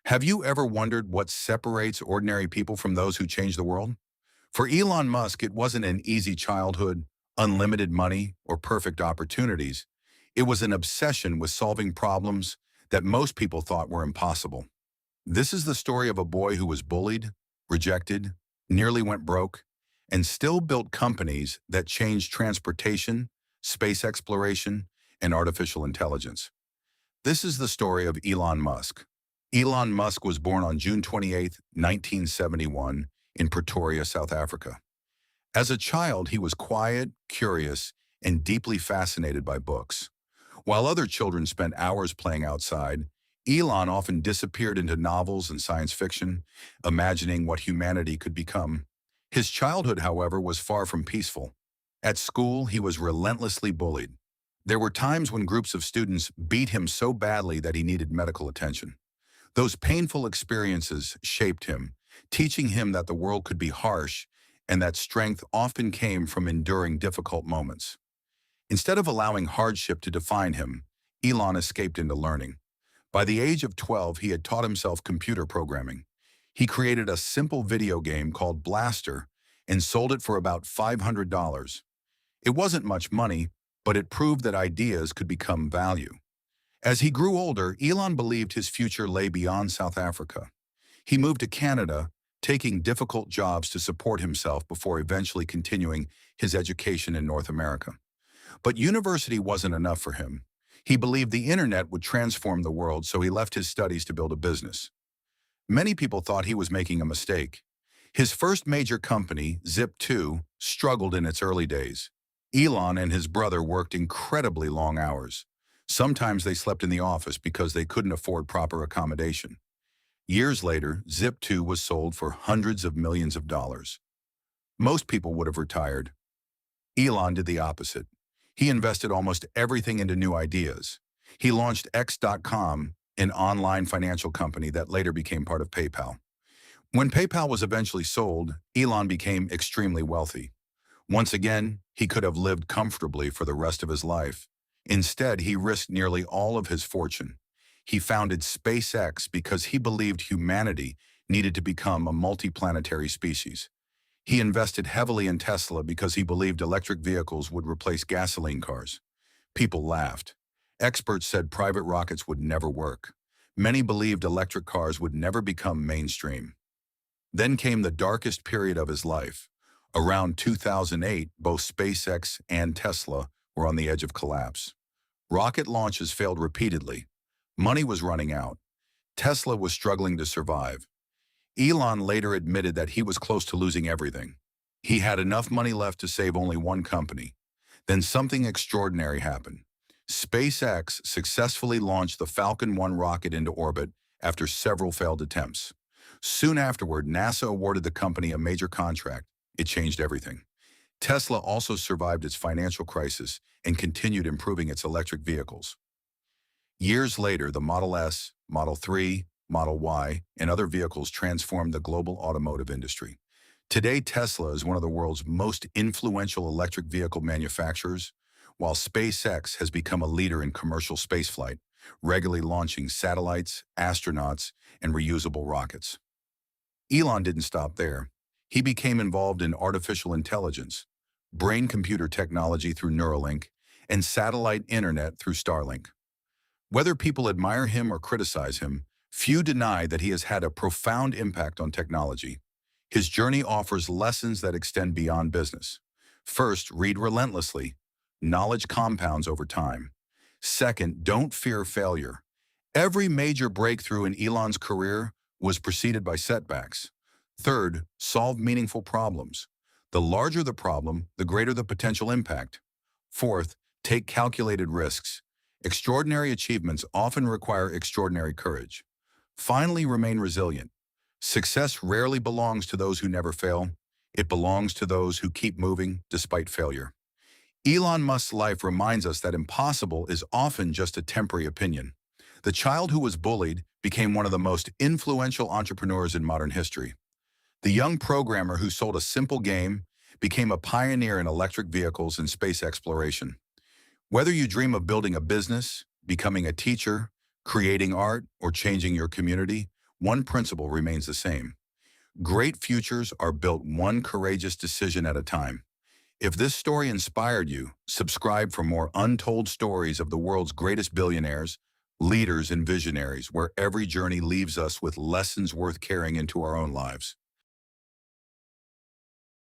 Have you ever wondered what separates ordinary people from those who change the world? For Elon Musk, it wasn't an easy childhood, unlimited money, or perfect opportunities. It was an obsession with solving problems that most people thought were impossible. This is the story of a boy who was bullied, rejected, nearly went broke, and still built companies that changed transportation, space exploration, and artificial intelligence. This is the story of Elon Musk. Elon Musk was born on June 28, 1971, in Pretoria, South Africa. As a child, he was quiet, curious, and deeply fascinated by books. While other children spent hours playing outside, Elon often disappeared into novels and science fiction, imagining what humanity could become. His childhood, however, was far from peaceful. At school, he was relentlessly bullied. There were times when groups of students beat him so badly that he needed medical attention. Those painful experiences shaped him, teaching him that the world could be harsh and that strength often came from enduring difficult moments. Instead of allowing hardship to define him, Elon escaped into learning. By the age of 12, he had taught himself computer programming. He created a simple video game called Blaster and sold it for about $500. It wasn't much money, but it proved that ideas could become value. As he grew older, Elon believed his future lay beyond South Africa. He moved to Canada, taking difficult jobs to support himself before eventually continuing his education in North America. But university wasn't enough for him. He believed the internet would transform the world, so he left his studies to build a business. Many people thought he was making a mistake. His first major company, Zip2, struggled in its early days. Elon and his brother worked incredibly long hours. Sometimes they slept in the office because they couldn't afford proper accommodation. Years later, Zip2 was sold for hundreds of millions of dollars. Most people would have retired. Elon did the opposite. He invested almost everything into new ideas. He launched X.com, an online financial company that later became part of PayPal. When PayPal was eventually sold, Elon became extremely wealthy. Once again, he could have lived comfortably for the rest of his life. Instead, he risked nearly all of his fortune. He founded SpaceX because he believed humanity needed to become a multiplanetary species. He invested heavily in Tesla because he believed electric vehicles would replace gasoline cars. People laughed. Experts said private rockets would never work. Many believed electric cars would never become mainstream. Then came the darkest period of his life. Around 2008, both SpaceX and Tesla were on the edge of collapse. Rocket launches failed repeatedly. Money was running out. Tesla was struggling to survive. Elon later admitted that he was close to losing everything. He had enough money left to save only one company. Then something extraordinary happened. SpaceX successfully launched the Falcon 1 rocket into orbit after several failed attempts. Soon afterward, NASA awarded the company a major contract. It changed everything. Tesla also survived its financial crisis and continued improving its electric vehicles. Years later, the Model S, Model 3, Model Y, and other vehicles transformed the global automotive industry. Today, Tesla is one of the world's most influential electric vehicle manufacturers, while SpaceX has become a leader in commercial spaceflight, regularly launching satellites, astronauts, and reusable rockets. Elon didn't stop there. He became involved in artificial intelligence, brain-computer technology through Neuralink, and satellite internet through Starlink. Whether people admire him or criticize him, few deny that he has had a profound impact on technology. His journey offers lessons that extend beyond business. First, read relentlessly. Knowledge compounds over time. Second, don't fear failure. Every major breakthrough in Elon's career was preceded by setbacks. Third, solve meaningful problems. The larger the problem, the greater the potential impact. Fourth, take calculated risks. Extraordinary achievements often require extraordinary courage. Finally, remain resilient. Success rarely belongs to those who never fail. It belongs to those who keep moving despite failure. Elon Musk's life reminds us that impossible is often just a temporary opinion. The child who was bullied became one of the most influential entrepreneurs in modern history. The young programmer who sold a simple game became a pioneer in electric vehicles and space exploration. Whether you dream of building a business, becoming a teacher, creating art, or changing your community, one principle remains the same. Great futures are built one courageous decision at a time. If this story inspired you, subscribe for more untold stories of the world's greatest billionaires, leaders, and visionaries, where every journey leaves us with lessons worth carrying into our own lives.